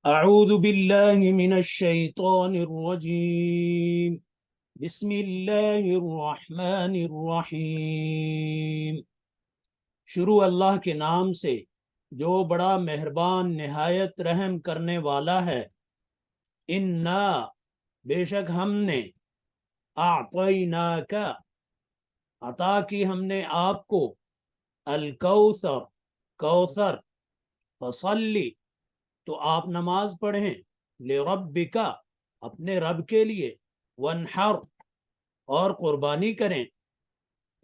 اعوذ باللہ من الشیطان الرجیم بسم اللہ الرحمن الرحیم۔ شروع اللہ کے نام سے جو بڑا مہربان نہایت رحم کرنے والا ہے۔ انا بے شک ہم نے اعطیناک عطا کی ہم نے آپ کو الکوثر کوثر فصلی تو آپ نماز پڑھیں لربک اپنے رب کے لیے وانحر اور قربانی کریں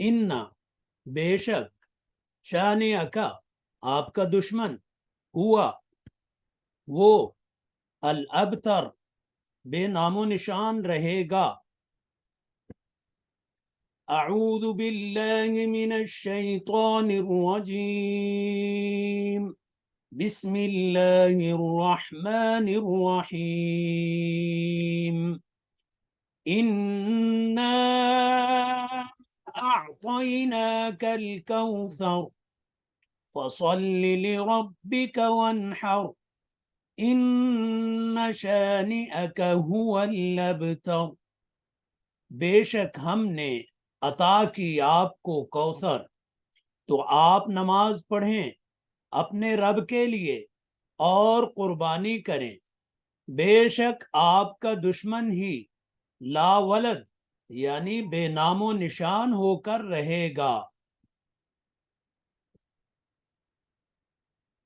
ان بے شک شانئک آپ کا دشمن ہوا وہ الابتر بے نام و نشان رہے گا۔ اعوذ باللہ من الشیطان الرجیم بسم اللہ الرحمن الرحیم۔ انا اعطیناک الکوثر فصل لربک وانحر ان شانئک هو الابتر۔ بے شک ہم نے عطا کی آپ کو کوثر تو آپ نماز پڑھیں اپنے رب کے لیے اور قربانی کریں، بے شک آپ کا دشمن ہی لا ولد یعنی بے نام و نشان ہو کر رہے گا۔